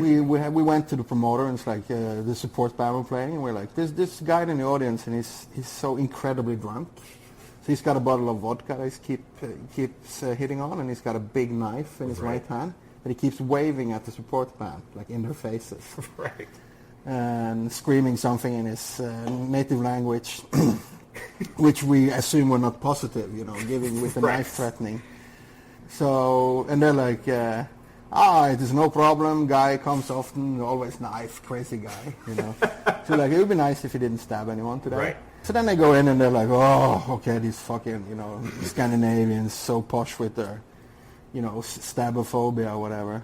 we went to the promoter, and it's like the support band were playing, and we're like, this guy in the audience, and he's so incredibly drunk. So he's got a bottle of vodka that he keeps hitting on, and he's got a big knife in his right hand that he keeps waving at the support band, like in their faces. Right. And screaming something in his native language, which we assume were not positive, giving with the knife threatening. So, and they're like, it is no problem, guy comes often, always knife, crazy guy, So like, it would be nice if he didn't stab anyone today. Right. So then they go in and they're like, oh, okay, these fucking, Scandinavians, so posh with their, stabophobia or whatever.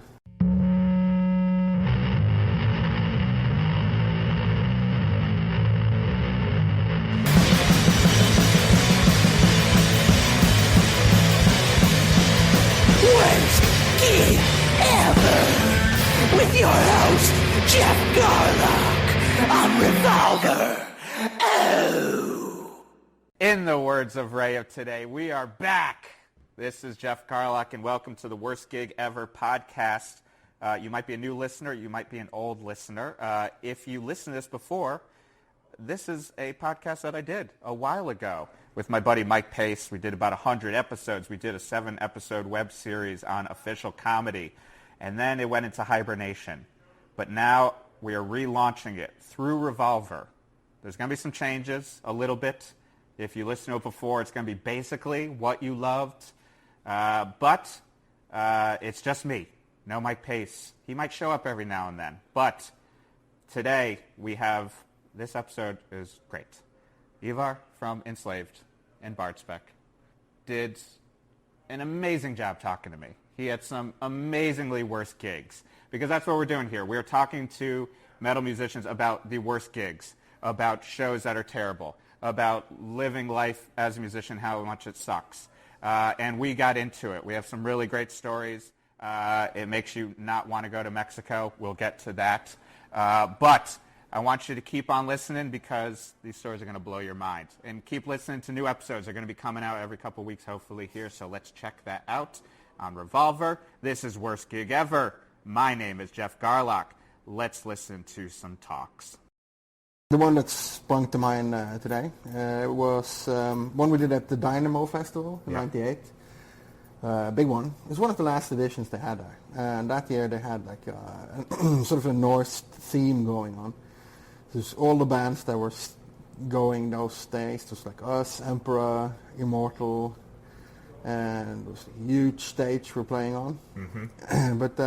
Worst gig ever with your host Geoff Garlock on Revolver. Oh! In the words of Ray of today, we are back. This is Geoff Garlock, and welcome to the Worst Gig Ever podcast. You might be a new listener, you might be an old listener. If you listened to this before, this is a podcast that I did a while ago with my buddy Mike Pace. We did about 100 episodes. We did a 7-episode web series on official comedy, and then it went into hibernation. But now we are relaunching it through Revolver. There's going to be some changes, a little bit. If you listened to it before, it's going to be basically what you loved. But it's just me, no Mike Pace. He might show up every now and then. But today we have, this episode is great. Ivar from Enslaved and Bardspec did an amazing job talking to me. He had some amazingly worst gigs, because that's what we're doing here. We're talking to metal musicians about the worst gigs, about shows that are terrible, about living life as a musician, how much it sucks. And we got into it. We have some really great stories. It makes you not want to go to Mexico. We'll get to that. But I want you to keep on listening, because these stories are going to blow your mind. And keep listening to new episodes. They're going to be coming out every couple weeks, hopefully, here. So let's check that out on Revolver. This is Worst Gig Ever. My name is Geoff Garlock. Let's listen to some talks. The one that sprung to mind today was one we did at the Dynamo Festival in '98. Big one. It was one of the last editions they had there. And that year they had like sort of a Norse theme going on. There's all the bands that were going those days. There's like us, Emperor, Immortal, and it was a huge stage we're playing on. Mm-hmm. But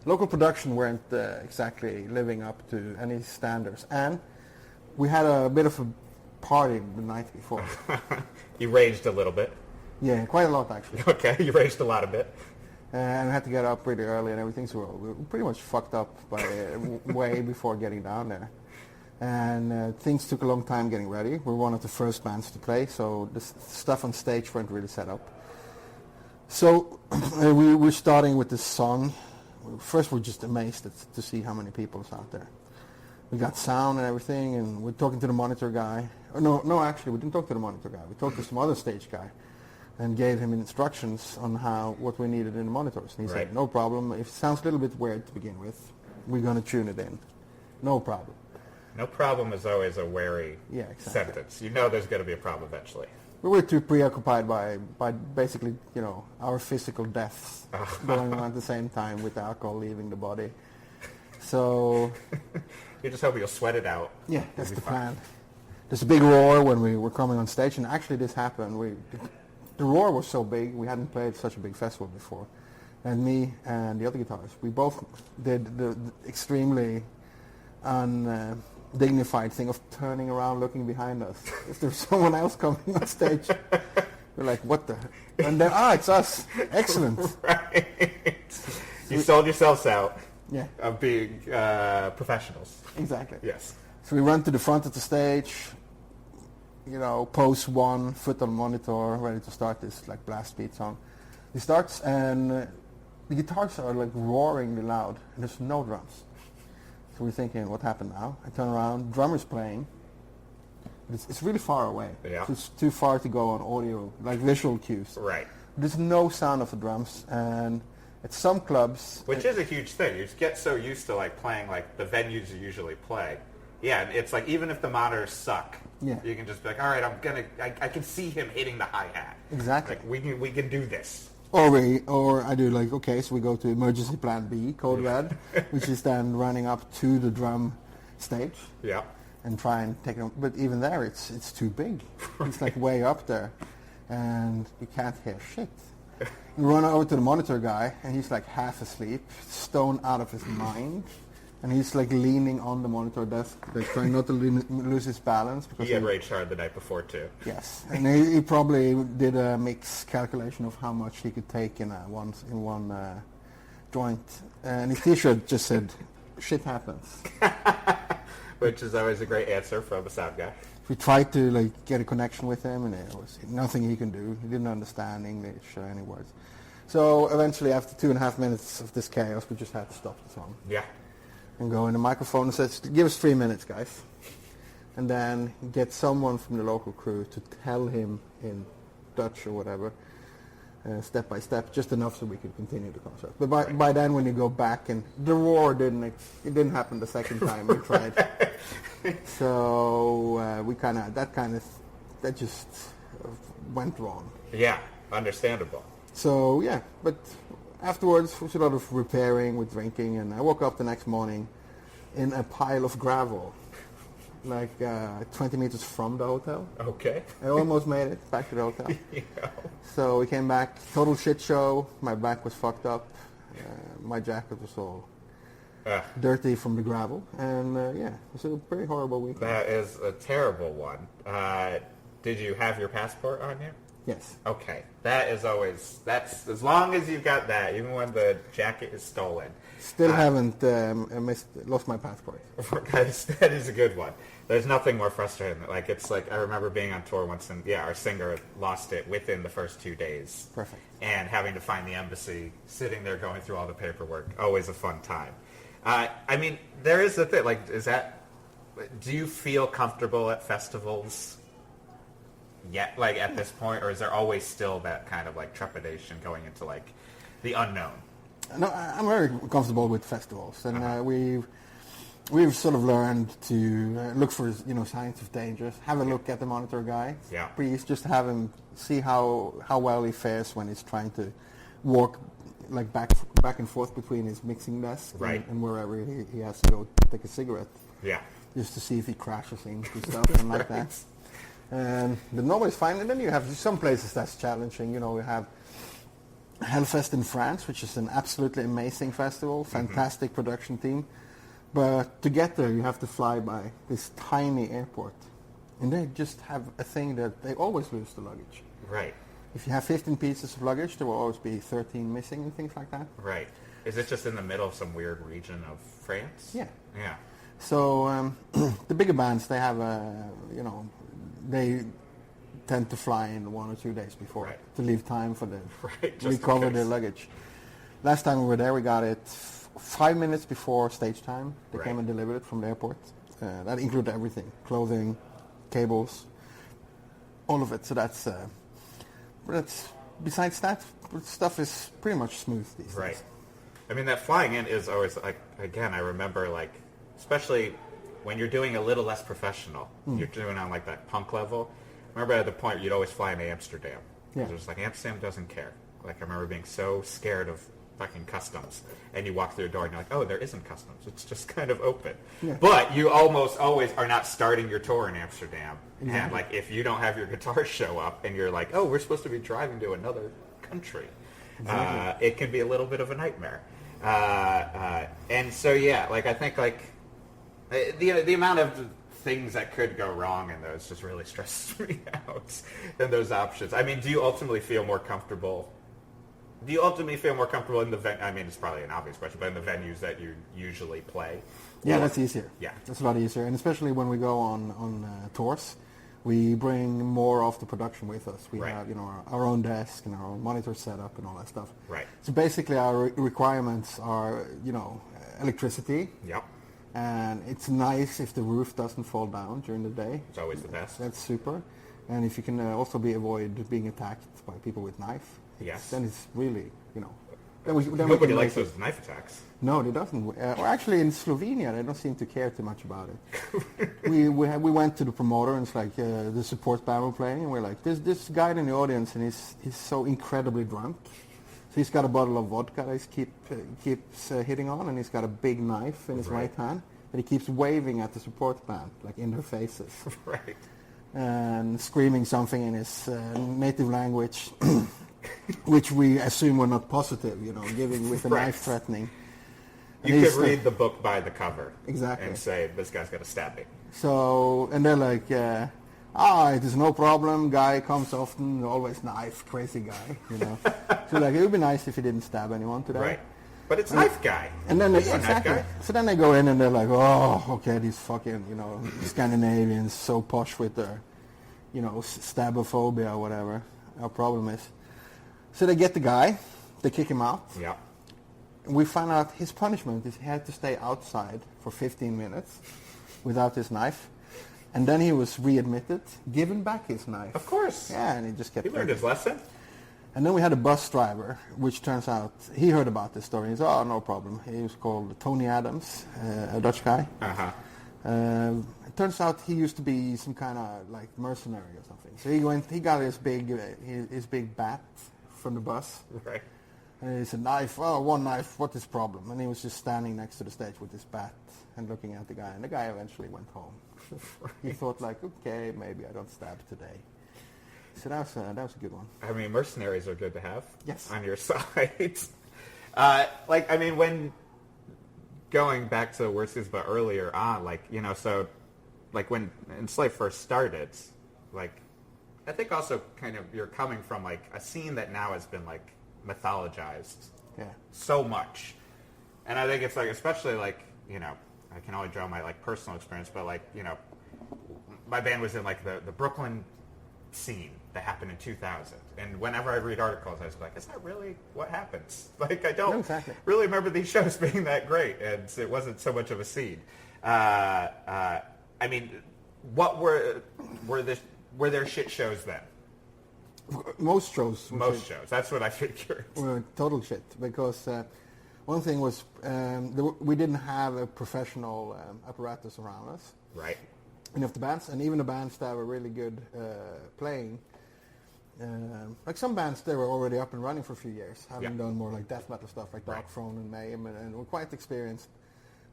local production weren't exactly living up to any standards. And we had a bit of a party the night before. You raged a little bit. Yeah, quite a lot actually. Okay, you raged a lot of it. And we had to get up pretty early and everything, so we were pretty much fucked up by way before getting down there. And things took a long time getting ready. We were one of the first bands to play, so the stuff on stage weren't really set up. So we were starting with this song. First, we're just amazed to see how many people is out there. We got sound and everything, and we're talking to the monitor guy. No, actually, we didn't talk to the monitor guy. We talked to some other stage guy and gave him instructions on what we needed in the monitors. And he said, no problem. If it sounds a little bit weird to begin with, we're going to tune it in. No problem. No problem is always a wary sentence. You know there's going to be a problem eventually. We were too preoccupied by basically, our physical deaths going on at the same time with the alcohol leaving the body. So... You just hope you'll sweat it out. Yeah, that's the plan. There's a big roar when we were coming on stage, and actually this happened. The roar was so big, we hadn't played such a big festival before. And me and the other guitarists, we both did the extremely undignified thing of turning around, looking behind us. If there's someone else coming on stage, we're like, what the? And then, it's us. Excellent. Right. You sold yourselves out. Yeah. Of being professionals. Exactly. Yes. So we run to the front of the stage, pose one, foot on the monitor, ready to start this like blast beat song. He starts and the guitars are like roaringly loud and there's no drums. So we're thinking, what happened now? I turn around, drummer's playing. It's really far away. Yeah. So it's too far to go on audio, like visual cues. Right. There's no sound of the drums, and At some clubs... Which is a huge thing. You just get so used to like playing like the venues you usually play. Yeah, it's like even if the monitors suck, you can just be like, all right, I can see him hitting the hi-hat. Exactly. Like we can do this. Or I do like, okay, so we go to emergency plan B, code red, which is then running up to the drum stage. Yeah. And try and take them. But even there, it's too big. It's like way up there. And you can't hear shit. You run over to the monitor guy, and he's like half asleep, stone out of his mind. And he's like leaning on the monitor desk, like trying not to lose his balance. Because he had rage hard the night before too. Yes, and he probably did a mix calculation of how much he could take in one joint. And his T-shirt just said, "Shit happens." Which is always a great answer from a sound guy. We tried to like get a connection with him, and there was nothing he can do. He didn't understand English or any words. So eventually, after 2.5 minutes of this chaos, we just had to stop the song. Yeah. And go in the microphone and says, "Give us 3 minutes, guys." And then get someone from the local crew to tell him in Dutch or whatever, step by step, just enough so we could continue the concert. But by then, when you go back, and the roar didn't happen the second time we tried. So that just went wrong. Yeah, understandable. So yeah, but afterwards it was a lot of repairing with drinking, and I woke up the next morning in a pile of gravel, like 20 meters from the hotel. Okay. I almost made it back to the hotel. Yeah. So we came back, total shit show. My back was fucked up. My jacket was all dirty from the gravel, and it was a pretty horrible weekend. That is a terrible one. Did you have your passport on you? Yes. Okay. That's as long as you've got that, even when the jacket is stolen. Still haven't lost my passport. That is a good one. There's nothing more frustrating. I remember being on tour once, and our singer lost it within the first 2 days. Perfect. And having to find the embassy, sitting there going through all the paperwork, always a fun time. There is the thing, do you feel comfortable at festivals yet, at this point, or is there always still that kind of trepidation going into the unknown? No, I'm very comfortable with festivals, and we've sort of learned to look for signs of danger. Have a look at the monitor guy. Yeah. Please just have him see how well he fares when he's trying to walk back and forth between his mixing desk and wherever he has to go take a cigarette. Yeah. Just to see if he crashes into stuff and like that. And the nobody's fine. And then you have some places that's challenging. You have Hellfest in France, which is an absolutely amazing festival, fantastic production team. But to get there, you have to fly by this tiny airport. And they just have a thing that they always lose the luggage. Right. If you have 15 pieces of luggage, there will always be 13 missing and things like that. Right. Is it just in the middle of some weird region of France? Yeah. Yeah. So the bigger bands, they have they tend to fly in 1 or 2 days before to leave time for them to recover their luggage. Last time we were there, we got it 5 minutes before stage time. They came and delivered it from the airport. That included everything: clothing, cables, all of it. So that's besides that, stuff is pretty much smooth these days. Right. That flying in is always I remember especially when you're doing a little less professional, you're doing on that punk level. I remember at the point you'd always fly into Amsterdam. Yeah. It was Amsterdam doesn't care. I remember being so scared of fucking customs, and you walk through a door and you're like, oh, there isn't customs. It's just kind of open. Yeah. But you almost always are not starting your tour in Amsterdam. Exactly. And if you don't have your guitar show up and you're oh, we're supposed to be driving to another country, it can be a little bit of a nightmare. And so I think the amount of things that could go wrong in those just really stresses me out than those options. Do you ultimately feel more comfortable? Do you ultimately feel more comfortable in the it's probably an obvious question, but in the venues that you usually play? Yeah, that's easier. Yeah. That's a lot easier. And especially when we go on tours, we bring more of the production with us. We have, our own desk and our own monitor setup and all that stuff. Right. So basically our requirements are, electricity. Yep. And it's nice if the roof doesn't fall down during the day. It's always the best. That's super. And if you can also avoid being attacked by people with knife, then it's really, Nobody likes those knife attacks. No, they doesn't. Or actually, in Slovenia, they don't seem to care too much about it. we went to the promoter, and it's like the support band were playing, and we're like, this guy in the audience, and he's so incredibly drunk. So he's got a bottle of vodka that he keeps hitting on, and he's got a big knife in his right hand that he keeps waving at the support band, like in their faces. Right. And screaming something in his native language, which we assume were not positive, giving with a knife threatening. You could read the book by the cover. Exactly. And say, this guy's got a stabbing. So, and they're like, it is no problem, guy comes often, always knife, crazy guy, So like, it would be nice if he didn't stab anyone today. Right. But it's knife guy. And then so then they go in and they're like, oh, okay, these fucking, Scandinavians, so posh with their, stabophobia or whatever our problem is. So they get the guy, they kick him out. Yeah. We found out his punishment is he had to stay outside for 15 minutes without his knife. And then he was readmitted, given back his knife. Of course. Yeah, and he just kept... He learned his lesson. And then we had a bus driver, which turns out, he heard about this story. He said, oh, no problem. He was called Tony Adams, a Dutch guy. Uh-huh. It turns out he used to be some kind of like mercenary or something. So he got his big bat from the bus. Right. And he said, knife, one knife, what is the problem? And he was just standing next to the stage with his bat and looking at the guy. And the guy eventually went home. Right. He thought like, okay, maybe I don't stab today. So that was a good one. I mean, mercenaries are good to have. Yes. On your side. When going back to where Sue's but earlier on, so when Enslaved first started, I think also kind of you're coming from a scene that now has been mythologized so much. And I think it's especially I can only draw my personal experience, but my band was in the Brooklyn scene that happened in 2000, and whenever I read articles I was like, is that really what happens? I don't really remember these shows being that great, and it wasn't so much of a scene. I mean, what were there shit shows then? Most shows. That's what I figured. Were total shit, because one thing was we didn't have a professional apparatus around us. Right. And if the bands, and even the bands that were really good playing, some bands, they were already up and running for a few years, having done more death metal stuff like Dark Throne and Mayhem, and were quite experienced.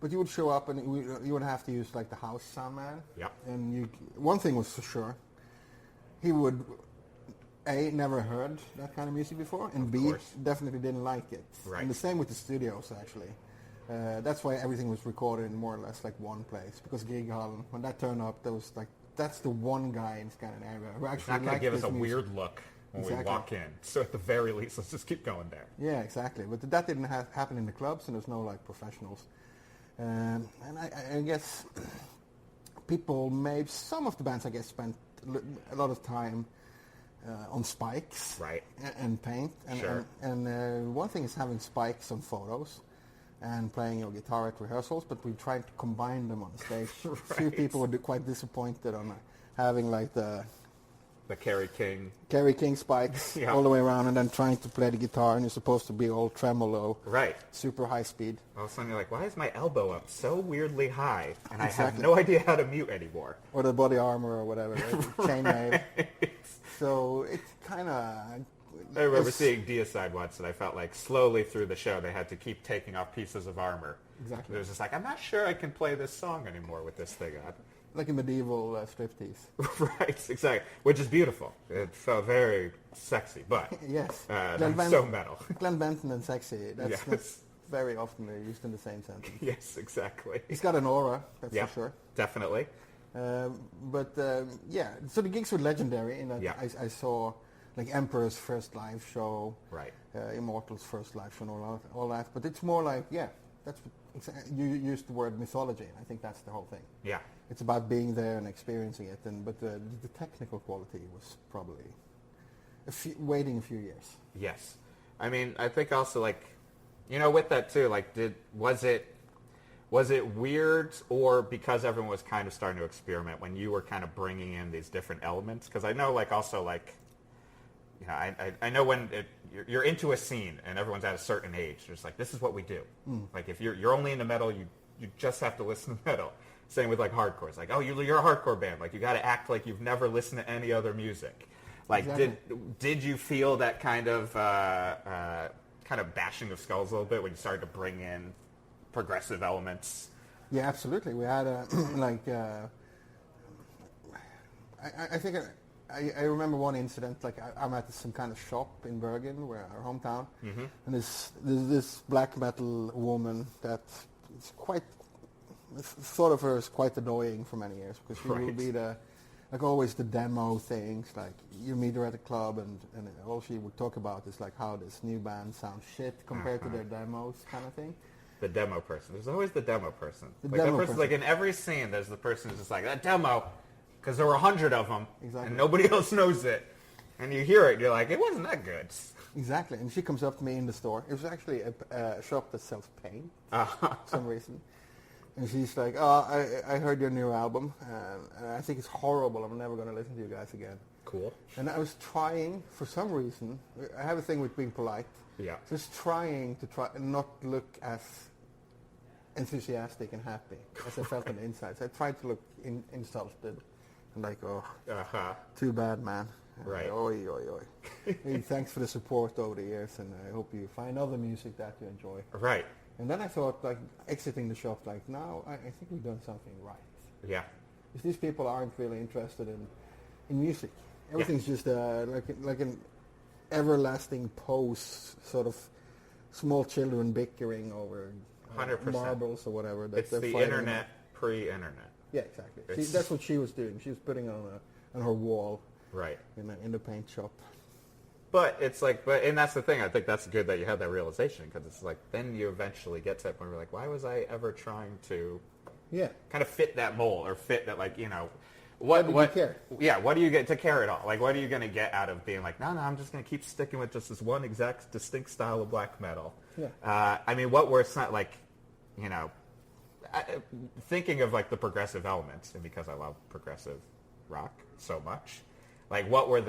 But you would show up and you would have to use the house sound man. Yeah. And one thing was for sure, he would never heard that kind of music before, and B, definitely didn't like it. Right. And the same with the studios actually. That's why everything was recorded in more or less one place, because Gig Hall, when that turned up, there was that's the one guy in Scandinavia who actually not going to give us a music. Weird look when we walk in. So at the very least, let's just keep going there. Yeah, exactly. But that didn't happen in the clubs, and there's no professionals. And I guess people, maybe some of the bands, I guess, spent a lot of time on spikes, right, and paint. And, sure. And one thing is having spikes on photos and playing your guitar at rehearsals, but we tried to combine them on the stage. Right. A few people were quite disappointed on having the Kerry King spikes all the way around, and then trying to play the guitar, and you're supposed to be all tremolo, right, super high speed. All of a sudden you're like, why is my elbow up so weirdly high, and I have no idea how to mute anymore? Or the body armor or whatever, chainmail. So it's kind of... I remember seeing Deicide once, and I felt slowly through the show they had to keep taking off pieces of armor. Exactly. It was just I'm not sure I can play this song anymore with this thing on. Like a medieval striptease. Right, exactly. Which is beautiful. It felt very sexy, but yes, so metal. Glenn Benton and sexy, that's not very often used in the same sentence. Yes, exactly. He's got an aura, that's for sure. Definitely. So the gigs were legendary in that I saw Emperor's first live show, right? Immortal's first live show, and all that. But it's more that's you used the word mythology, and I think that's the whole thing. Yeah. It's about being there and experiencing it, but the technical quality was probably waiting a few years. Yes. I mean, I think also with that too, was it weird, or because everyone was kind of starting to experiment when you were kind of bringing in these different elements? Because I know also I know when you're into a scene and everyone's at a certain age, it's like, this is what we do. Like if you're only into metal, you just have to listen to metal. Same with like hardcore. It's like, oh, you're a hardcore band. Like you got to act like you've never listened to any other music. Like Exactly. did you feel that kind of bashing of skulls a little bit when you started to bring in progressive elements? Yeah, absolutely. We had I think I remember one incident. Like I'm at some kind of shop in Bergen, where our hometown, and there's this black metal woman that is thought of her as quite annoying for many years, because she would be always the demo things. Like you meet her at a club, and all she would talk about is like how this new band sounds shit compared to their demos, kind of thing. The demo person. There's always the demo person. The like demo that person, person. like in every scene, there's the person who's just like, that demo, because there were 100 of them, Exactly. and nobody else knows it. And you hear it, and you're like, it wasn't that good. Exactly. And she comes up to me in the store. It was actually a shop that sells paint for some reason. And she's like, oh, I heard your new album, and I think it's horrible. I'm never going to listen to you guys again. Cool. And I was trying, for some reason, I have a thing with being polite. Yeah. Just trying to not look as enthusiastic and happy as I felt on the inside. So I tried to look insulted and like, oh, too bad, man. Right. Oi, oi, oi. Hey, thanks for the support over the years, and I hope you find other music that you enjoy. Right. And then I thought, like, exiting the shop, like, now I think we've done something right. Yeah. If these people aren't really interested in music, everything's just like an everlasting pose, sort of small children bickering over 100%. marbles or whatever. That It's they're the fighting internet, about. pre-internet. Yeah, exactly. That's what she was doing. She was putting it on her wall, Right. in the paint shop. But it's like, and that's the thing. I think that's good that you had that realization, because it's like then you eventually get to that point where you're like, why was I ever trying to kind of fit that mold, or fit that, like, what did you care? Yeah, what do you get to care at all? Like, what are you going to get out of being like, no, I'm just going to keep sticking with just this one exact distinct style of black metal? Yeah. I mean, what were some, like, thinking of like the progressive elements, and because I love progressive rock so much, like what were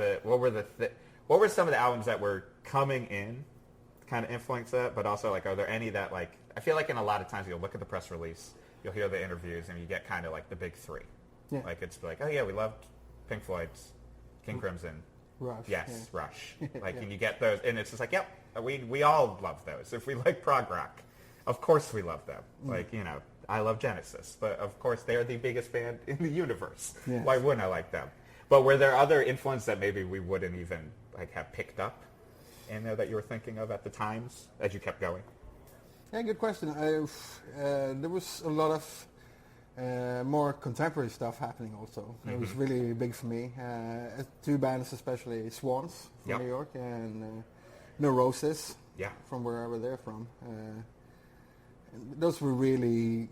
some of the albums that were coming in kind of influence that, but also like, are there any that, like, I feel like in a lot of times you'll look at the press release, you'll hear the interviews, and you get kind of like the big three. Yeah. Like it's like, oh yeah, we loved Pink Floyd's King Crimson. Rush. Yes, Rush. Like, and you get those, and it's just like, yep, we all love those. If we like prog rock, of course we love them. Like, I love Genesis, but of course they're the biggest band in the universe. Yes. Why wouldn't I like them? But were there other influences that maybe we wouldn't even like have picked up in there that you were thinking of at the times as you kept going? Yeah, good question. There was a lot of more contemporary stuff happening also. It was really big for me. Two bands, especially Swans from New York, and Neurosis from wherever they're from. Those were really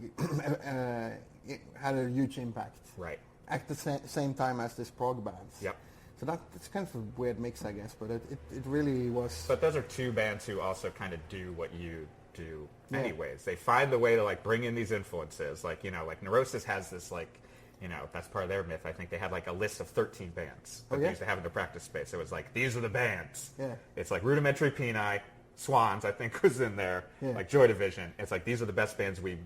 had a huge impact. Right. At the same time as this prog bands. Yep. So that's kind of a weird mix, I guess, but it really was. But those are two bands who also kind of do what you do anyways. They find the way to like bring in these influences. Like, like Neurosis has this like, that's part of their myth. I think they had like a list of 13 bands that they used to have in the practice space. It was like, these are the bands. Yeah. It's like Rudimentary Peni, Swans, I think, was in there. Yeah. Like Joy Division. It's like, these are the best bands. We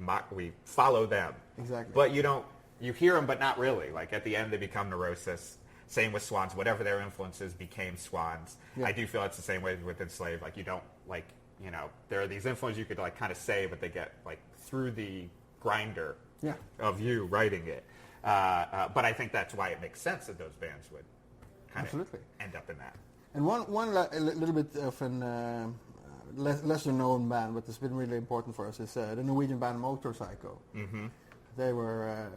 follow them. Exactly. But you hear them, but not really. Like at the end, they become Neurosis. Same with Swans. Whatever their influences became Swans. Yeah. I do feel it's the same way with Enslaved. Like you don't like, there are these influences you could like kind of say, but they get like through the grinder of you writing it. But I think that's why it makes sense that those bands would kind of end up in that. And one a little bit of an lesser known band, but it's been really important for us, is the Norwegian band Motorpsycho. Mm-hmm. They were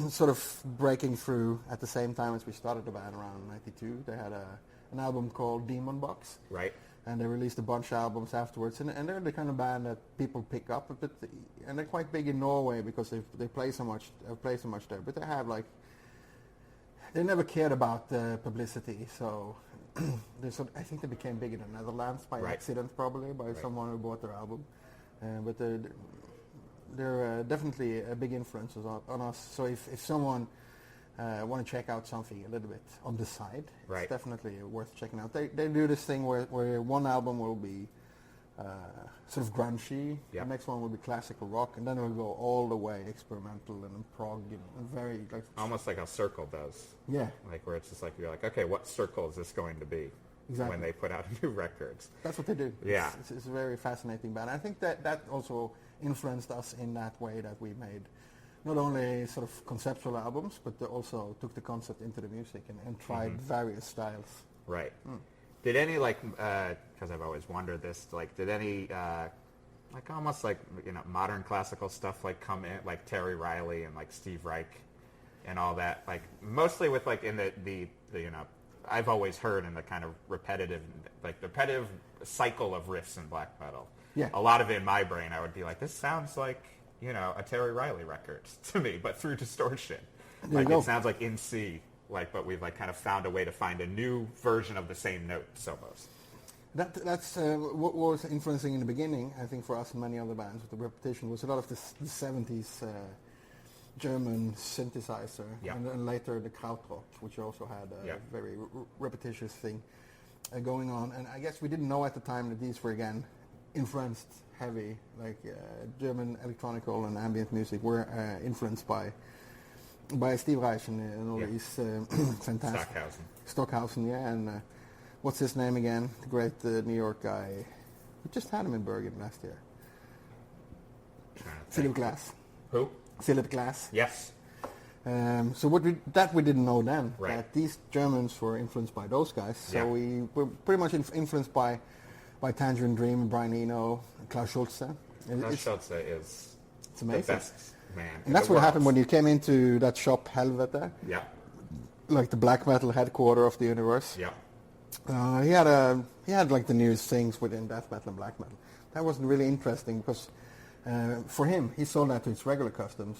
sort of breaking through at the same time as we started the band around 92. They had an album called Demon Box. Right. And they released a bunch of albums afterwards. And they're the kind of band that people pick up. And they're quite big in Norway because they play so much there. But they have like, they never cared about publicity. So I think they became big in the Netherlands by accident, probably, by someone who bought their album. But they're definitely a big influence on us. So if someone want to check out something a little bit on the side, Right. it's definitely worth checking out. They do this thing where one album will be sort of grungy, Yeah. the next one will be classical rock, and then it will go all the way experimental and prog and very like Almost like how Circle does. yeah. Like where it's just like, you're like, okay, what circle is this going to be Exactly. when they put out new records? That's what they do. Yeah. It's a very fascinating band. I think that also influenced us in that way that we made not only sort of conceptual albums, but they also took the concept into the music and tried various styles. Right. Did any, like, because I've always wondered this, like, did any, like, almost like, you know, modern classical stuff, like, come in, like Terry Riley and, like, Steve Reich and all that, like, mostly with, like, in the you know, I've always heard in the kind of repetitive cycle of riffs in black metal. Yeah. A lot of it in my brain, I would be like, this sounds like, you know, a Terry Riley record to me, but through distortion. There Like, you go. it sounds like in C, like, but we've, like, kind of found a way to find a new version of the same notes almost. That's what was influencing in the beginning, I think, for us and many other bands with the repetition was a lot of the 70s German synthesizer, Yeah. and then later the krautrock, which also had a Yeah. very repetitious thing going on. And I guess we didn't know at the time that these were, again, influenced heavy, like German electronical and ambient music were influenced by Steve Reich and all Yeah. these fantastic... Stockhausen, yeah, and what's his name again? The great New York guy. We just had him in Bergen last year. Philip Glass. Who? Philip Glass. Yes. So we didn't know then, Right. that these Germans were influenced by those guys. So Yeah. we were pretty much influenced by Tangerine Dream, Brian Eno, Klaus Schulze. Klaus Schulze is it's the amazing. best man. in And that's the what world. happened when you came into that shop, Helvete, Yeah. like the black metal headquarter of the universe. Yeah. He had like the newest things within death metal and black metal. That wasn't really interesting because for him, he sold that to his regular customers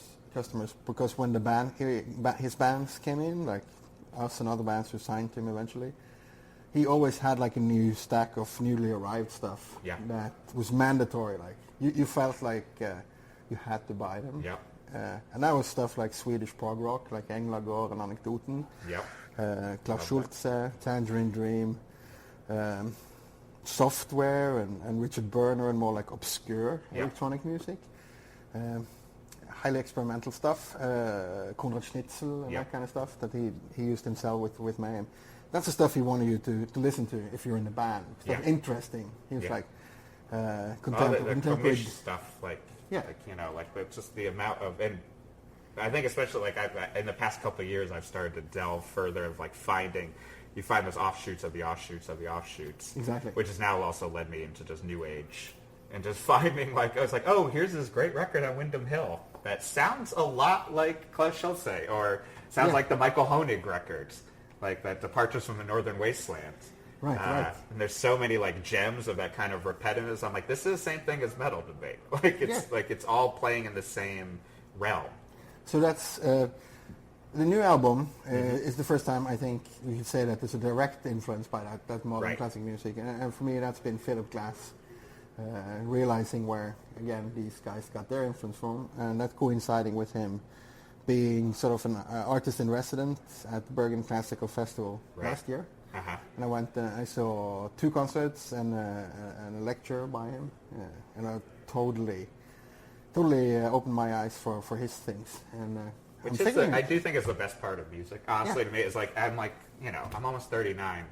because when his bands came in, like us and other bands who signed to him eventually, he always had like a new stack of newly arrived stuff Yeah. that was mandatory. Like you felt like you had to buy them. Yeah. And that was stuff like Swedish prog rock, like Enslaved and Anekdoten. Yeah. Klaus Schulze, Tangerine Dream, Software, and Richard Berner, and more like obscure Yeah. electronic music. Highly experimental stuff. Konrad Schnitzel and Yeah. that kind of stuff that he used himself with Mayhem. That's the stuff he wanted you to listen to if you're in the band. Stuff Yeah. interesting. He was Yeah. like The contemporary. commish stuff, like, Yeah. like, you know, like just the amount of, and I think especially like in the past couple of years, I've started to delve further of like you find those offshoots of the offshoots of the offshoots. Exactly. Which has now also led me into just new age and just finding like, I was like, oh, here's this great record on Windham Hill that sounds a lot like Klaus Schulze, or sounds Yeah. like the Michael Honig records, like that Departures from the Northern Wasteland. Right, right. And there's so many like gems of that kind of repetitiveness. I'm like, this is the same thing as metal to me. Like it's Yeah. like it's all playing in the same realm. So that's the new album is the first time I think we could say that there's a direct influence by that modern Right. classic music, and for me that's been Philip Glass, realizing where again these guys got their influence from, and that coinciding with him being sort of an artist in residence at the Bergen Classical Festival Right. last year. Uh-huh. And I went. I saw 2 concerts and a lecture by him, and I totally opened my eyes for his things. And Which I'm is thinking, I do think is the best part of music. Honestly, to me, is like I'm like, you know, I'm almost 39,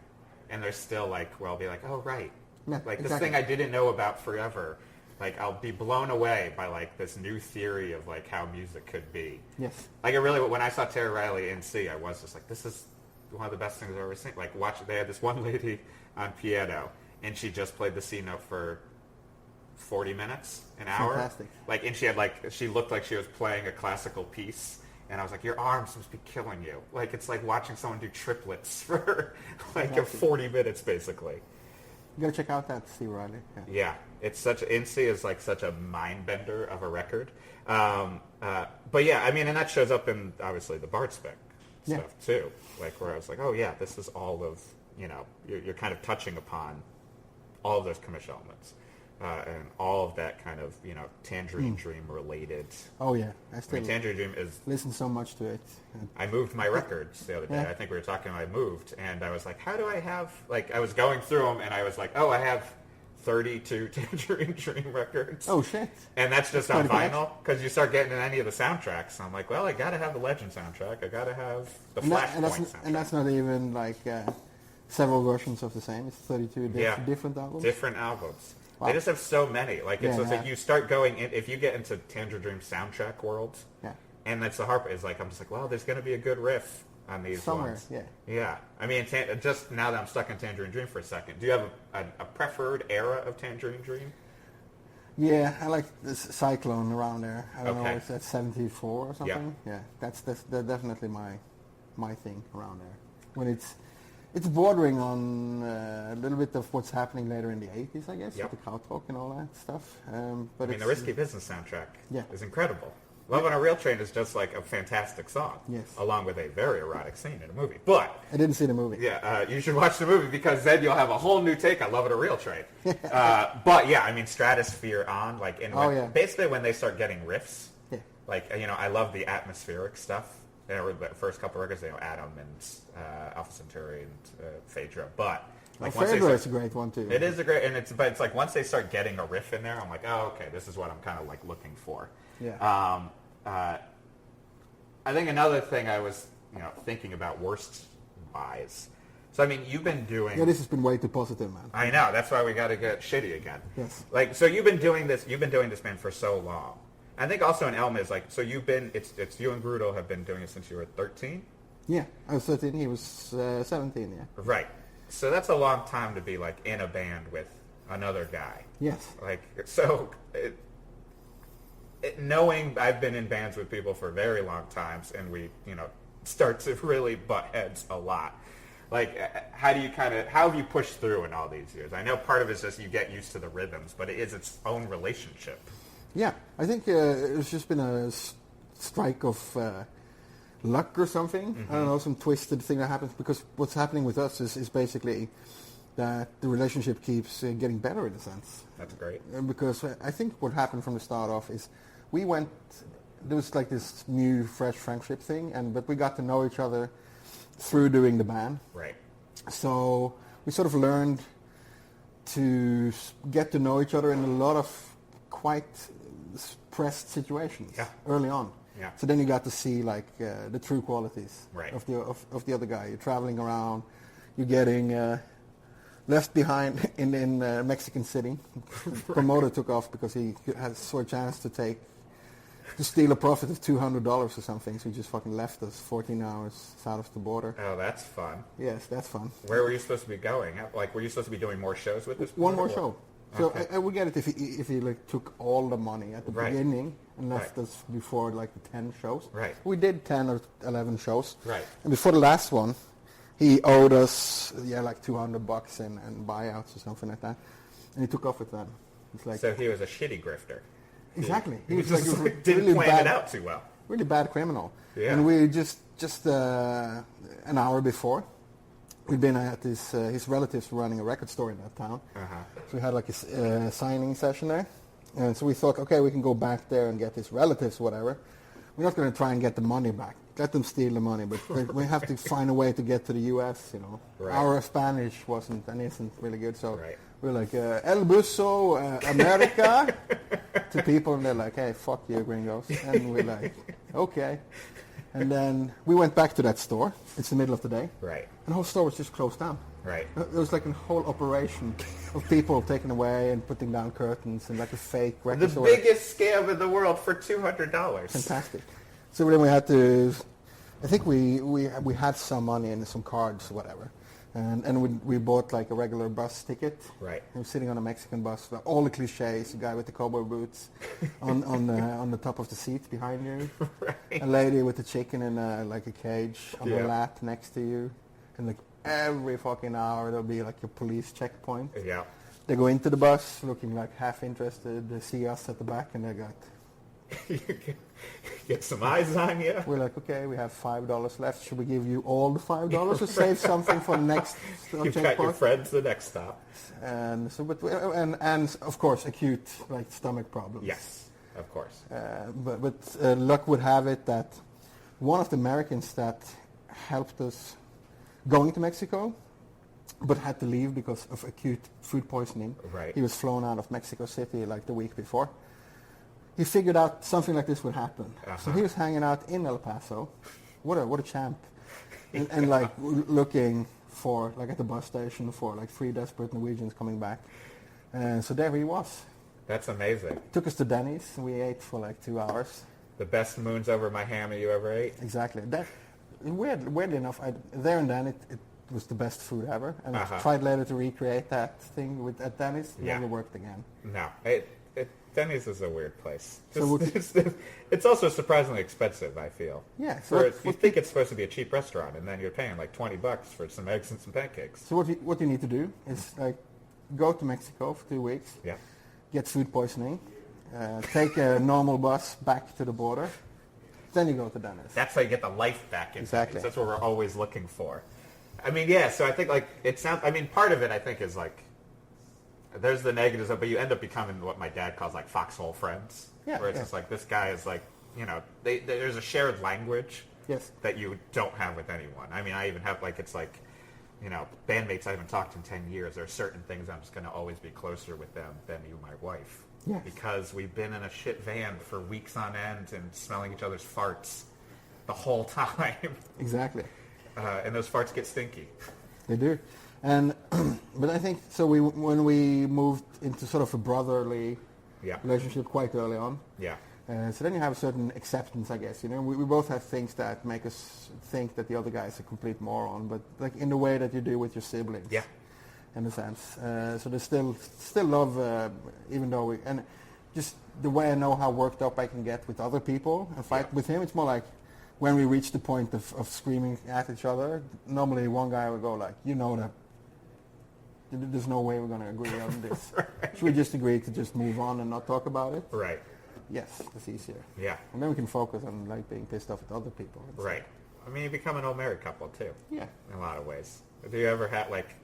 and there's still like where I'll be like, oh right, Yeah, like this exactly. thing I didn't know about forever. Like I'll be blown away by like this new theory of like how music could be. yes, Like it really, when I saw Terry Riley in C, I was just like, this is one of the best things I've ever seen. Like they had this one lady on piano, and she just played the C note for 40 minutes, an hour. Fantastic. Like, and she looked like she was playing a classical piece. And I was like, your arms must be killing you. Like, it's like watching someone do triplets for like Fantastic. 40 minutes, basically. you gotta check out that Steve Riley. Yeah. Yeah, it's INSEE is like such a mind bender of a record. But yeah, I mean, and that shows up in obviously the Bart spec Yeah. stuff too. Like where I was like, oh yeah, this is all of, you know, you're kind of touching upon all of those commission elements. and all of that kind of, Tangerine Dream related. Oh yeah, Tangerine Dream is... Listen so much to it. I moved my records the other day. Yeah. I think we were talking, I moved, and I was like, how do I have... I was going through them, and I was like, oh, I have 32 Tangerine Dream records. Oh, shit. And that's just on vinyl, because you start getting in any of the soundtracks. I'm like, well, I got to have the Legend soundtrack. I got to have the Flashpoint soundtrack. And that's not even, several versions of the same. It's 32 different albums. Different albums. Wow. They just have so many. Like you start going in, if you get into Tangerine Dream soundtrack worlds, and that's the harp is I'm just like, well, there's going to be a good riff on these ones. Yeah. I mean, just now that I'm stuck in Tangerine Dream for a second, do you have a preferred era of Tangerine Dream? Yeah, I like this Cyclone around there. I don't know, it's at 74 or something. Yeah, that's definitely my thing around there. When it's bordering on a little bit of what's happening later in the 80s, I guess, with the Krautrock and all that stuff. But the Risky Business soundtrack is incredible. Yeah. Love on a Real Train is just like a fantastic song, along with a very erotic scene in a movie. But I didn't see the movie. Yeah, you should watch the movie because then you'll have a whole new take on Love on a Real Train. But yeah, I mean, Stratosphere on, basically when they start getting riffs, I love the atmospheric stuff. The first couple of records, Adam and Alpha Centauri and Phaedra, but Phaedra is a great one too. It is a great, but it's like once they start getting a riff in there, I'm like, oh, okay, this is what I'm kind of looking for. Yeah. I think another thing I was, thinking about worst buys. So I mean, you've been doing. Yeah, this has been way too positive, man. I know. That's why we got to get shitty again. Yes. So you've been doing this. You've been doing this, man, for so long. I think also an element is so you've been. It's you and Grudo have been doing it since you were 13. Yeah, I was 13. He was 17. Yeah. Right. So that's a long time to be in a band with another guy. Yes. Knowing I've been in bands with people for very long times, and we, start to really butt heads a lot. How have you pushed through in all these years? I know part of it is just you get used to the rhythms, but it is its own relationship. Yeah, I think it's just been a strike of luck or something. Mm-hmm. I don't know, some twisted thing that happens, because what's happening with us is basically that the relationship keeps getting better in a sense. That's great. Because I think what happened from the start off is there was this new, fresh friendship thing, but we got to know each other through doing the band. Right. So we sort of learned to get to know each other in a lot of quite pressed situations early on. Yeah. So then you got to see the true qualities of the other guy. You're traveling around, you're getting left behind in Mexican City. The promoter took off because he saw a chance to steal a profit of $200 or something. So he just fucking left us 14 hours south of the border. Oh, that's fun. Yes, that's fun. Where were you supposed to be going? Were you supposed to be doing more shows with this? One more show. So I would get it if he took all the money at the beginning and left us before the 10 shows. Right. We did 10 or 11 shows. Right. And before the last one, he owed us $200 in buyouts or something like that, and he took off with that. It's so he was a shitty grifter. Exactly. He was didn't really plan it out too well. Really bad criminal. Yeah. And we just an hour before, we'd been at his relatives were running a record store in that town. Uh-huh. So we had a signing session there. And so we thought, okay, we can go back there and get his relatives, whatever. We're not going to try and get the money back. Let them steal the money, but we have to find a way to get to the U.S., Right. Our Spanish isn't really good, so we're like, El Buso, America, to people, and they're like, hey, fuck you, gringos. And we're like, okay. And then we went back to that store. It's the middle of the day. Right. And the whole store was just closed down. Right. There was a whole operation of people taking away and putting down curtains and a fake record The store. biggest scam in the world for $200. Fantastic. So then we had to, I think we had some money and some cards or whatever. And we bought a regular bus ticket. Right. We were sitting on a Mexican bus, all the cliches, the guy with the cowboy boots on the top of the seat behind you. Right. A lady with a chicken in a cage on her lap next to you. And every fucking hour there'll be a police checkpoint. Yeah. They go into the bus looking half interested. They see us at the back and they got Get some eyes on you. We're like, okay, we have $5 left. Should we give you all the $5 or save something for the next You've got your friends the next stop. And so, and of course, acute like stomach problems. Yes, of course. But luck would have it that one of the Americans that helped us going to Mexico, but had to leave because of acute food poisoning. Right. He was flown out of Mexico City like the week before. He figured out something like this would happen. So he was hanging out in El Paso. What a champ. And like looking for, like at the bus station for like 3 desperate Norwegians coming back. And so there he was. That's amazing. Took us to Denny's. We ate for like 2 hours. The best moons over my hammer you ever ate? Exactly. Weirdly enough, there and then it was the best food ever. And I tried later to recreate that thing at Denny's. It never worked again. No. Denny's is a weird place. It's also surprisingly expensive, I feel. Yeah. So you think it's supposed to be a cheap restaurant, and then you're paying like $20 for some eggs and some pancakes. So what you need to do is like go to Mexico for 2 weeks. Yeah. Get food poisoning. Take a normal bus back to the border. Then you go to Denny's. That's how you get the life back in Exactly. Denny's. That's what we're always looking for. I mean, yeah. So I think like it sounds. I mean, part of it I think is like. There's the negatives, but you end up becoming what my dad calls like foxhole friends. Yeah, where it's just like this guy is like, you know, there's a shared language that you don't have with anyone. I mean, I even have like, it's like, you know, bandmates I haven't talked in 10 years. There are certain things I'm just going to always be closer with them than you, my wife. Yes. Because we've been in a shit van for weeks on end and smelling each other's farts the whole time. Exactly. And those farts get stinky. They do. And but I think so. When we moved into sort of a brotherly relationship quite early on. Yeah. So then you have a certain acceptance, I guess. You know, we both have things that make us think that the other guy is a complete moron, but like in the way that you do with your siblings. Yeah. In a sense. So there's still love, even though and just the way I know how worked up I can get with other people and fight with him. It's more like when we reach the point of screaming at each other. Normally, one guy would go like, you know that. There's no way we're going to agree on this. Right. Should we just agree to just move on and not talk about it? Right. Yes, that's easier. Yeah. And then we can focus on like being pissed off at other people. Right. I mean, you become an old married couple too. Yeah. In a lot of ways. Do you ever have like?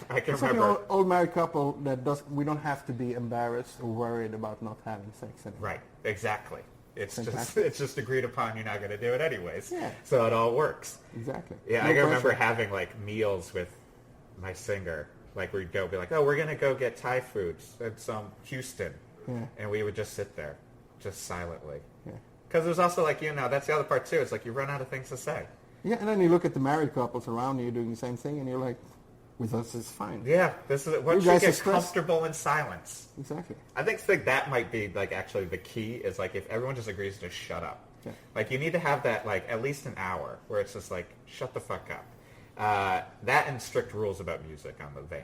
I can it's remember. like an old married couple that we don't have to be embarrassed or worried about not having sex anymore. Right. Exactly. It's Fantastic. it's just agreed upon. You're not going to do it anyways. Yeah. So it all works. Exactly. Yeah. No I can remember pressure. having like meals with my singer. Like we'd go be like, oh, we're going to go get Thai foods at some Houston. Yeah. And we would just sit there, just silently. Yeah. Because there's also like, you know, that's the other part too. It's like you run out of things to say. Yeah, and then you look at the married couples around you doing the same thing, and you're like, with us it's fine. Yeah, this is once you get comfortable in silence. Exactly. I think that might be like actually the key is like if everyone just agrees to shut up. Yeah. Like you need to have that like at least an hour where it's just like shut the fuck up. That and strict rules about music on the van.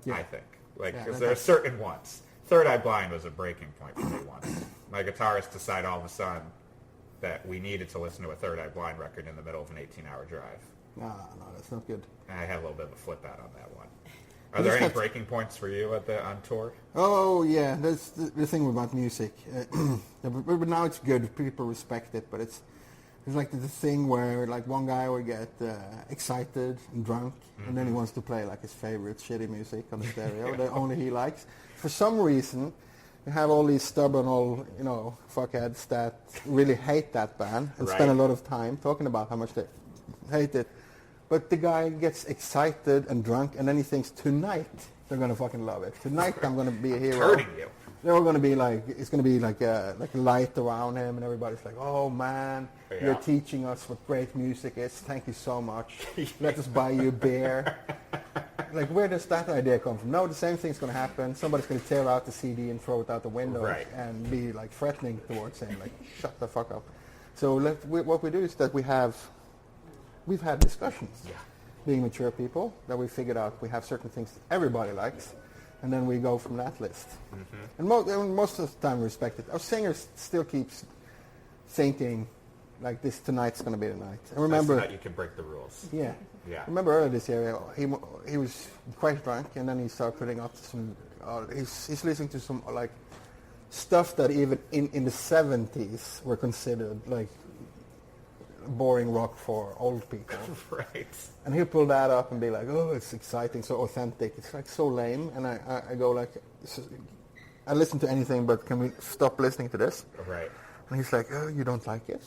Yeah. I think like Yeah, because there are certain ones. Third Eye Blind was a breaking point for me once. My guitarist decided all of a sudden that we needed to listen to a Third Eye Blind record in the middle of an 18-hour drive. No, that's not good. And I had a little bit of a flip out on that one. Are there any breaking points for you on tour? Oh, yeah. That's the thing about music. But now it's good. People respect it. But it's like the thing where like one guy will get excited and drunk, and then he wants to play like his favorite shitty music on the stereo that only he likes. For some reason, you have all these stubborn old, fuckheads that really hate that band and spend a lot of time talking about how much they hate it. But the guy gets excited and drunk, and then he thinks, tonight they're going to fucking love it. Tonight I'm going to be a hero. Hurting you. They're all going to be like, it's going to be like a light around him, and everybody's like, oh man, you're teaching us what great music is. Thank you so much. Let us buy you a beer. Like, where does that idea come from? No, the same thing's going to happen. Somebody's going to tear out the CD and throw it out the window and be like threatening towards him, like, shut the fuck up. So what we do is that we've had discussions, being mature people, that we figured out we have certain things that everybody likes, and then we go from that list. And most of the time we respect it. Our singer still keeps thinking, like, tonight's going to be the night. And remember, that's not you can break the rules. Yeah. Yeah. Remember earlier this year, he was quite drunk, and then he started putting up some. He's listening to some like stuff that even in the 70s were considered like boring rock for old people. Right. And he'll pull that up and be like, oh, it's exciting, so authentic. It's like so lame. And I go like, I listen to anything, but can we stop listening to this? Right. And he's like, oh, you don't like it?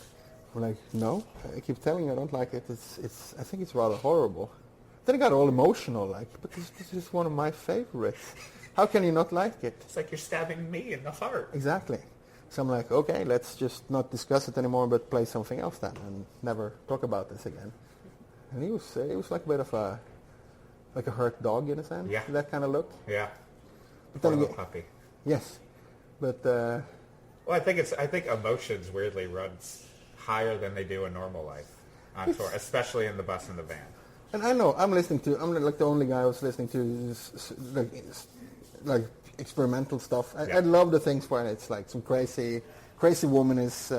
We're like, no. I keep telling you I don't like it. I think it's rather horrible. Then I got all emotional, like, but this is one of my favorites. How can you not like it? It's like you're stabbing me in the heart. Exactly. So I'm like, okay, let's just not discuss it anymore, but play something else then, and never talk about this again. And he was like a bit of a hurt dog in a sense. Yeah. That kind of look. Yeah. But Poor then little puppy. yes, but well, I think emotions weirdly runs higher than they do in normal life on tour, especially in the bus and the van. And I know I'm like the only guy who's listening to like experimental stuff. I love the things where it's like some crazy woman is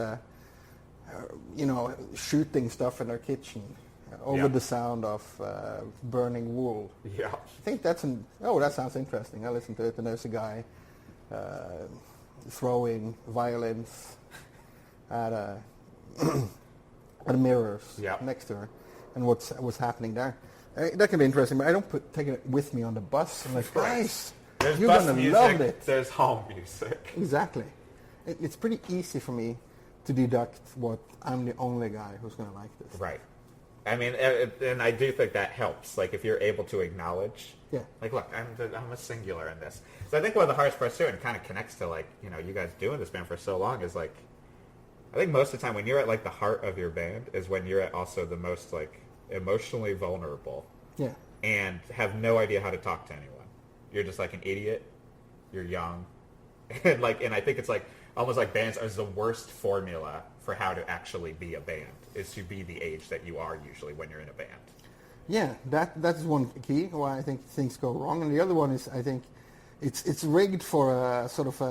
shooting stuff in her kitchen over the sound of burning wool. Yeah. I think that sounds interesting. I listen to it, and there's a guy throwing violins at mirrors next to her, and what's happening there. That can be interesting, but I don't take it with me on the bus. I'm like, guys, there's you're bus gonna music, love it. There's home music. Exactly. It's pretty easy for me to deduct what I'm the only guy who's gonna like this. Right. I mean, and I do think that helps. Like, if you're able to acknowledge, like, look, I'm a singular in this. So I think one of the hardest parts too, and kind of connects to like, you guys doing this band for so long, is like, I think most of the time when you're at like the heart of your band is when you're at also the most like emotionally vulnerable. Yeah. And have no idea how to talk to anyone. You're just like an idiot. You're young, and I think it's like almost like bands are the worst formula for how to actually be a band is to be the age that you are usually when you're in a band. Yeah, that's one key why I think things go wrong, and the other one is I think it's rigged for a sort of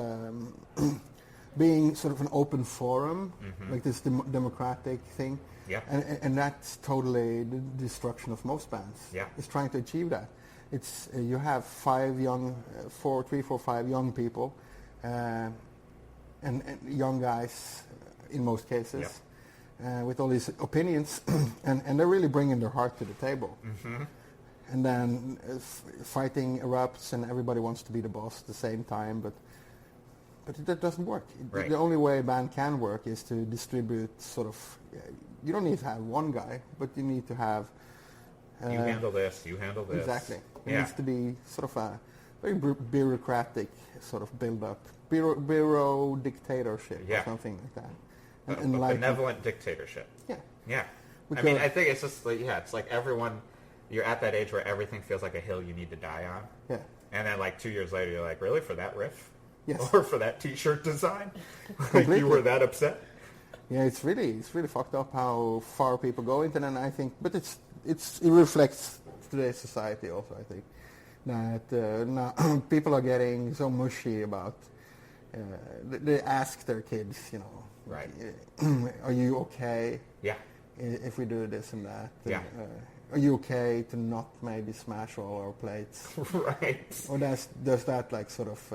being sort of an open forum, like this democratic thing. Yeah. And that's totally the destruction of most bands. Yeah. It's trying to achieve that. It's you have 5 young, 3, 4, 5 young people, and young guys in most cases, with all these opinions, and they're really bringing their heart to the table. Mm-hmm. And then fighting erupts, and everybody wants to be the boss at the same time, but that doesn't work. Right. The only way a band can work is to distribute sort of. You don't need to have one guy, but you need to have. You handle this. You handle this. Exactly. It needs to be sort of a very bureaucratic sort of build-up, bureau dictatorship or something like that. A benevolent dictatorship. Yeah. Yeah. Because I mean, I think it's just like, it's like everyone. You're at that age where everything feels like a hill you need to die on. Yeah. And then like 2 years later, you're like, really, for that riff? Yes. Or for that T-shirt design? Like you were that upset? Yeah, it's really fucked up how far people go into it, and I think, but it reflects today's society also. I think that now people are getting so mushy about. They ask their kids, right? Are you okay? Yeah. If we do this and that. Yeah. Are you okay to not maybe smash all our plates? Right. Or does that like sort of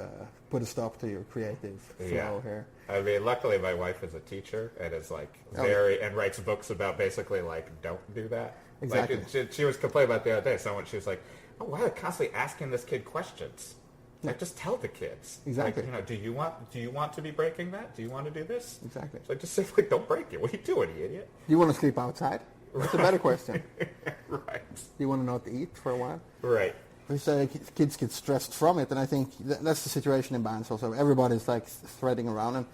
put a stop to your creative flow here? I mean, luckily my wife is a teacher and is like and writes books about basically like don't do that. Exactly. Like she was complaining about the other day. She was like, "Oh, why are they constantly asking this kid questions? Like, just tell the kids. Exactly. Like, do you want to be breaking that? Do you want to do this? Exactly. It's like, just say like, don't break it. What are you doing, you idiot? Do you want to sleep outside? That's a better question. Right. Do you want to not eat for a while? Right. We say kids get stressed from it, and I think that's the situation in bands also. Everybody's like threading around, and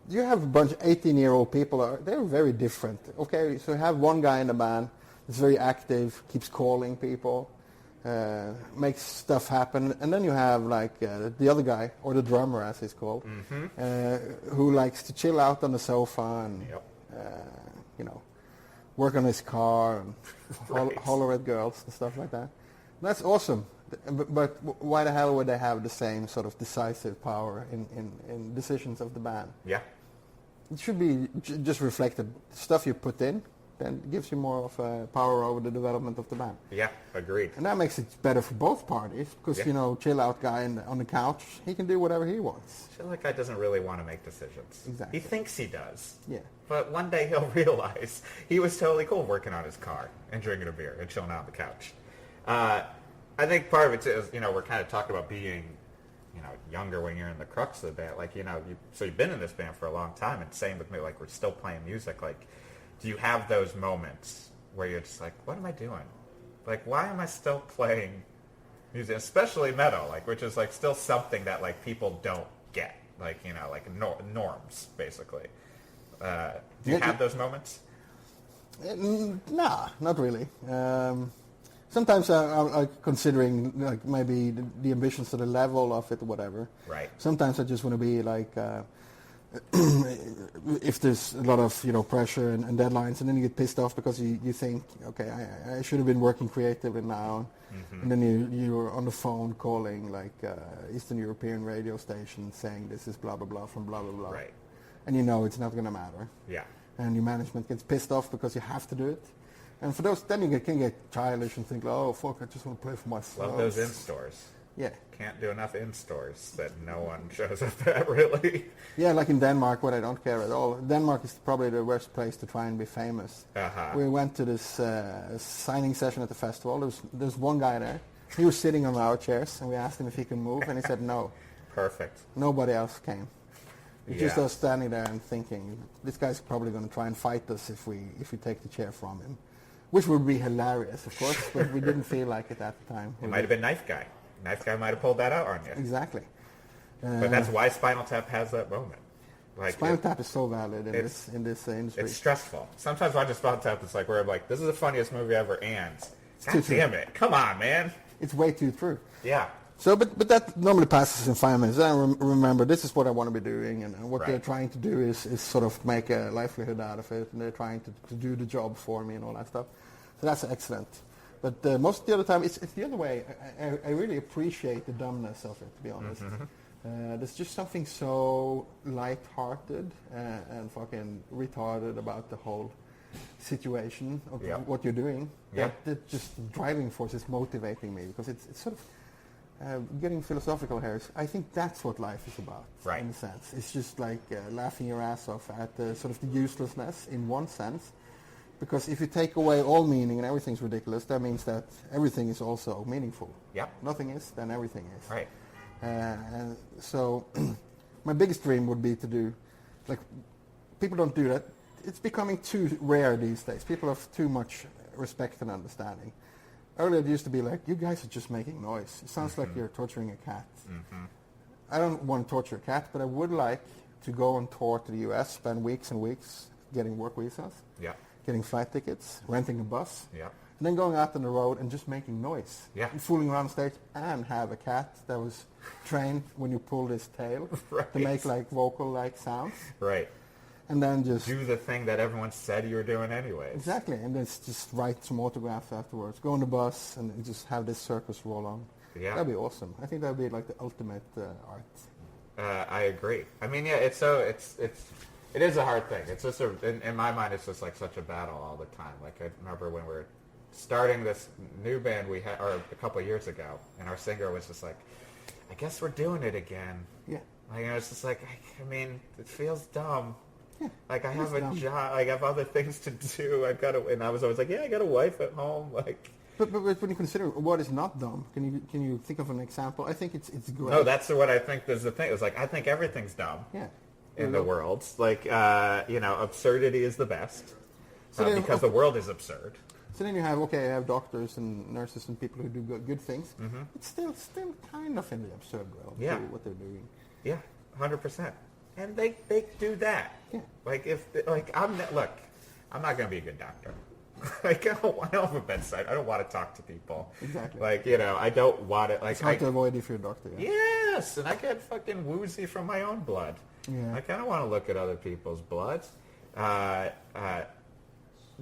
you have a bunch of 18-year-old people. They're very different. Okay, so you have one guy in the band that's very active, keeps calling people, makes stuff happen, and then you have like the other guy, or the drummer as he's called, who likes to chill out on the sofa and work on his car and holler at girls and stuff like that. That's awesome, but why the hell would they have the same sort of decisive power in decisions of the band? Yeah. It should be just reflected. Stuff you put in then it gives you more of power over the development of the band. Yeah, agreed. And that makes it better for both parties because, you know, chill out guy on the couch, he can do whatever he wants. Chill out guy doesn't really want to make decisions. Exactly. He thinks he does. Yeah. But one day he'll realize he was totally cool working on his car and drinking a beer and chilling out on the couch. I think part of it too is, you know, we're kind of talking about being, you know, younger when you're in the crux of the band. Like, you know, so you've been in this band for a long time, and same with me, like, we're still playing music. Like, do you have those moments where you're just like, what am I doing? Like, why am I still playing music, especially metal, like, which is, like, still something that, like, people don't get, like, you know, like, norms, basically. Do you have those moments? Nah, not really. Sometimes I'm considering like maybe the ambitions to the level of it or whatever. Right. Sometimes I just want to be like, if there's a lot of, you know, pressure and deadlines, and then you get pissed off because you think, okay, I should have been working creatively now, and then you're on the phone calling like Eastern European radio station saying this is blah blah blah from blah blah blah. Right. And you know it's not going to matter. Yeah. And your management gets pissed off because you have to do it. And for those, then you can get childish and think, oh, fuck, I just want to play for myself. Love those in-stores. Yeah. Can't do enough in-stores that no one shows up at, really. Yeah, like in Denmark, where I don't care at all. Denmark is probably the worst place to try and be famous. Uh-huh. We went to this signing session at the festival. There's one guy there. He was sitting on our chairs, and we asked him if he could move, and he said no. Perfect. Nobody else came. It's just us standing there and thinking, this guy's probably going to try and fight us if we take the chair from him. Which would be hilarious, of course, but we didn't feel like it at the time. It might have been Knife Guy. Knife Guy might have pulled that out on you. Exactly. But that's why Spinal Tap has that moment. Like, Spinal Tap is so valid in this industry. It's stressful. Sometimes watching Spinal Tap, it's like where I'm like, this is the funniest movie ever, and God damn it, come on, man. It's way too true. Yeah. So, but that normally passes in 5 minutes. I remember this is what I want to be doing, and what they're trying to do is sort of make a livelihood out of it, and they're trying to do the job for me and all that stuff. So that's excellent. But most of the other time, it's the other way. I really appreciate the dumbness of it, to be honest. There's just something so light-hearted and fucking retarded about the whole situation of what you're doing. That just the driving force is motivating me, because it's sort of getting philosophical here. I think that's what life is about, in a sense. It's just like laughing your ass off at sort of the uselessness in one sense. Because if you take away all meaning and everything's ridiculous, that means that everything is also meaningful. Yep. Nothing is, then everything is. Right. And so my biggest dream would be to do, like, people don't do that. It's becoming too rare these days. People have too much respect and understanding. Earlier it used to be like, you guys are just making noise. It sounds like you're torturing a cat. I don't want to torture a cat, but I would like to go on tour to the US, spend weeks and weeks getting work visas. Yeah. Getting flight tickets, renting a bus, yeah, and then going out on the road and just making noise, and fooling around stage, and have a cat that was trained when you pull his tail to make like vocal-like sounds, and then just do the thing that everyone said you were doing anyways. Exactly, and then just write some autographs afterwards, go on the bus, and just have this circus roll on. Yeah, that'd be awesome. I think that'd be like the ultimate art. I agree. I mean, yeah, it is a hard thing. It's just in my mind, it's just like such a battle all the time. Like, I remember when we were starting this new band we had, or a couple of years ago, and our singer was just like, I guess we're doing it again. Yeah. Like, it's just like, I mean, it feels dumb. Yeah. Like, I have a job, I have other things to do. And I was always like, yeah, I got a wife at home. Like, but when you consider what is not dumb, can you think of an example? I think it's great. No, that's what I think is the thing. It's like, I think everything's dumb. Yeah. In the world, like, absurdity is the best, because the world is absurd. So then you have doctors and nurses and people who do good things. It's still kind of in the absurd world. Yeah, what they're doing. Yeah, 100%. And they do that. Yeah. Like, I'm not gonna be a good doctor. Like, I don't have a bedside. I don't want to talk to people. Exactly. Like, I don't want it. Like, it's hard to avoid if you're a doctor. Yeah? Yes, and I get fucking woozy from my own blood. Yeah. I kind of want to look at other people's blood. Do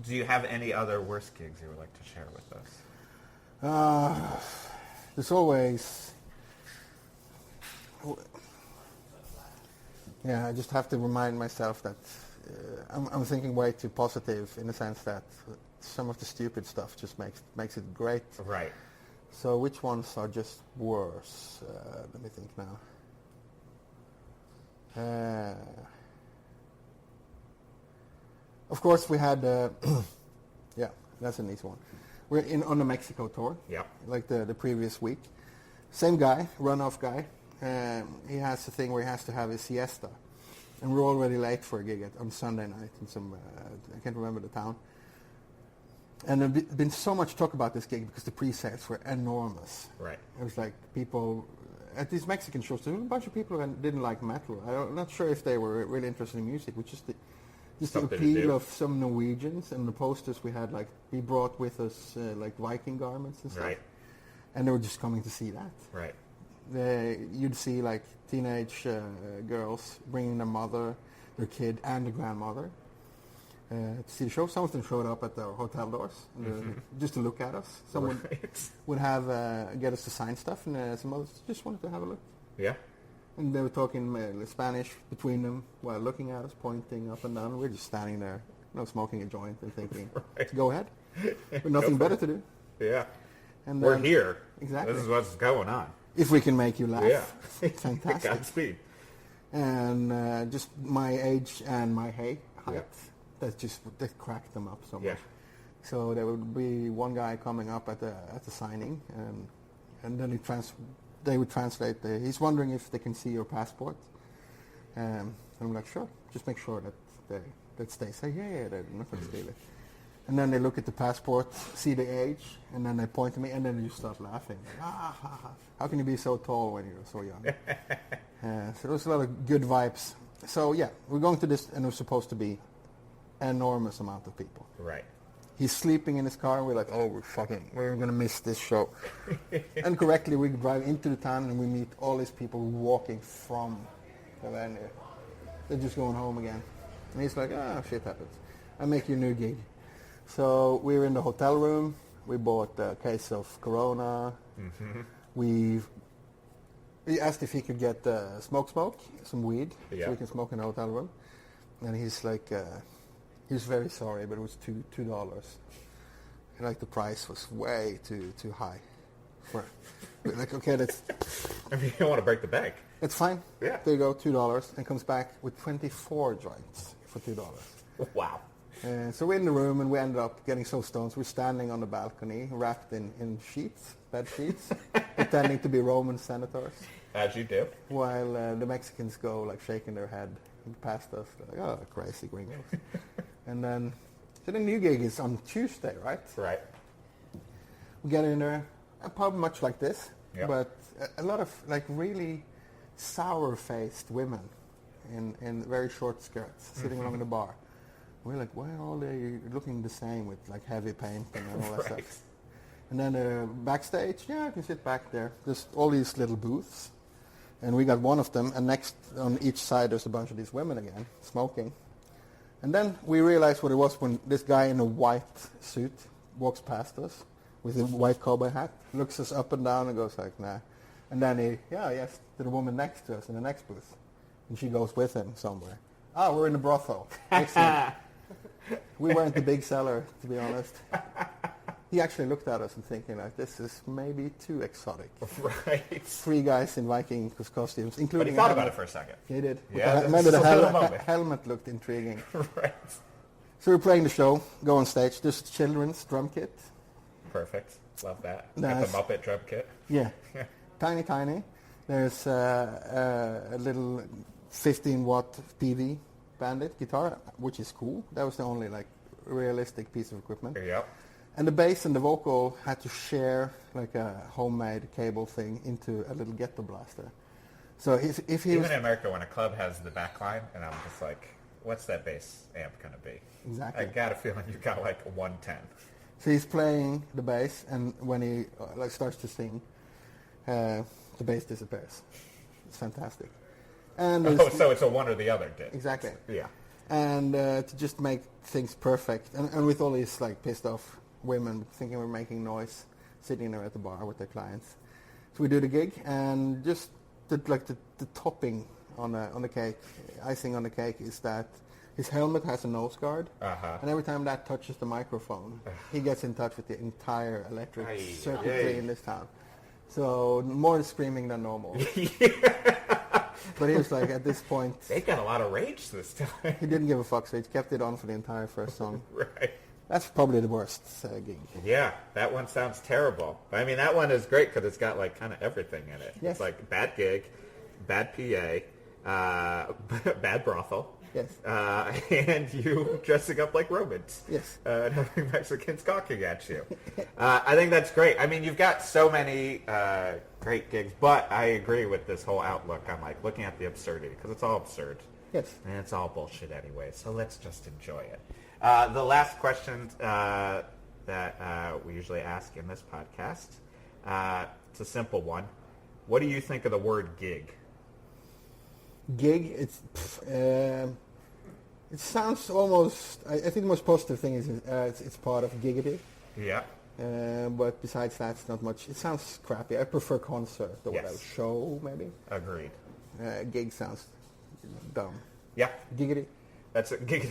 you have any other worst gigs you would like to share with us? There's always... I just have to remind myself that I'm thinking way too positive in the sense that some of the stupid stuff just makes it great. Right. So which ones are just worse? Let me think now. Of course, we had, yeah, that's an easy one. We're on the Mexico tour, like the previous week. Same guy, runoff guy. He has the thing where he has to have his siesta. And we're already late for a gig on Sunday night in some, I can't remember the town. And there's been so much talk about this gig because the pre-sales were enormous. Right. It was like people, at these Mexican shows, there were a bunch of people who didn't like metal. I'm not sure if they were really interested in music, which is the appeal of some Norwegians. And the posters we had, like, we brought with us like Viking garments and stuff. Right. And they were just coming to see that. Right. You'd see like teenage girls bringing their mother, their kid, and the grandmother to see the show. Some of them showed up at our hotel doors just to look at us. Some would have get us to sign stuff, and some others just wanted to have a look. Yeah. And they were talking Spanish between them while looking at us, pointing up and down. We're just standing there, smoking a joint and thinking, go ahead. But nothing better to do. Yeah. And we're here. Exactly. This is what's going on. If we can make you laugh. Yeah. Fantastic. Godspeed. And just my age and my height, Yeah. that cracked them up so much. Yeah. So there would be one guy coming up at the signing, and then they would translate. He's wondering if they can see your passport. And I'm like, sure. Just make sure that they say, yeah, they're not going to steal it. And then they look at the passport, see the age, and then they point to me, and then you start laughing. How can you be so tall when you're so young? So there was a lot of good vibes. So yeah, we're going to this, and it was supposed to be an enormous amount of people. Right. He's sleeping in his car, and we're like, we're going to miss this show. And correctly, we drive into the town, and we meet all these people walking from the venue. They're just going home again. And he's like, shit happens. I make you a new gig. So we were in the hotel room. We bought a case of Corona. Mm-hmm. We asked if he could get smoke, some weed, so we can smoke in the hotel room. And he's like, he was very sorry, but it was $2. And like the price was way too high. Like, okay, that's... I mean, you don't want to break the bank. It's fine. Yeah. There you go, $2, and comes back with 24 joints for $2. Wow. So we're in the room, and we ended up getting so stoned. We're standing on the balcony, wrapped in sheets, bed sheets, pretending to be Roman senators. As you do. While the Mexicans go, like, shaking their head past us. They're like, oh, crazy gringos. And then, so the new gig is on Tuesday, right? Right. We get in there, a pub much like this, yep. but a lot of, like, really sour-faced women in very short skirts sitting along the bar. We're like, why are all they looking the same with like heavy paint and all that stuff? And then backstage, I can sit back there. There's all these little booths, and we got one of them, and next on each side there's a bunch of these women again, smoking. And then we realized what it was when this guy in a white suit walks past us with a white cowboy hat, looks us up and down and goes like, nah. And then yes, to the woman next to us in the next booth. And she goes with him somewhere. We're in the brothel. Excellent. We weren't the big seller, to be honest. He actually looked at us and thinking like, this is maybe too exotic. Right. 3 guys in Viking costumes, including... But he thought about it for a second. He did. Yeah, remember the helmet looked intriguing. Right. So we're playing the show, go on stage. There's a children's drum kit. Perfect. Love that. Nice. Got the Muppet drum kit. Yeah. Tiny. There's a little 15-watt PV Bandit guitar, which is cool. That was the only like realistic piece of equipment. Yep. And the bass and the vocal had to share like a homemade cable thing into a little ghetto blaster. So if he even was in America, when a club has the back line, and I'm just like, what's that bass amp gonna be? Exactly. I got a feeling you got like a 110. So he's playing the bass, and when he like starts to sing, the bass disappears. It's fantastic. And so it's a one or the other, did exactly. Yeah. And to just make things perfect, and with all these like pissed off women thinking we're making noise, sitting there at the bar with their clients. So we do the gig, and just the topping on the cake, icing on the cake, is that His helmet has a nose guard, Uh-huh. and every time that touches the microphone, he gets in touch with the entire electric circuitry in this town. So more screaming than normal. But he was like, at this point, They got a lot of rage this time. he didn't give a fuck, so he kept it on for the entire first song. Right. That's probably the worst gig. Yeah, that one sounds terrible. I mean, that one is great because it's got like kind of everything in it. Yes. It's like bad gig, bad PA, bad brothel. Yes. And you dressing up like Romans. Yes. And having Mexicans gawking at you. I think that's great. I mean, you've got so many great gigs, but I agree with this whole outlook on like looking at the absurdity because it's all absurd. Yes. And it's all bullshit anyway, so let's just enjoy it. The last question that we usually ask in this podcast, it's a simple one. What do you think of the word gig? Gig, it sounds almost, I think the most positive thing is it's part of giggity. Yeah. But besides that, it's not much. It sounds crappy. I prefer concert or Yes. whatever, show maybe. Agreed. Gig sounds dumb. Yeah. Giggity. That's a gig.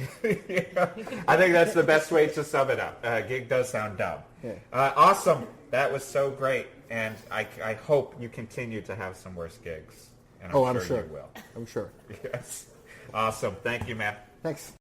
Yeah. I think that's the best way to sum it up. Gig does sound dumb. Yeah. Awesome. That was so great. And I hope you continue to have some worse gigs. And I'm Oh, I'm sure sure. you will. I'm sure. Yes. Awesome. Thank you, man. Thanks.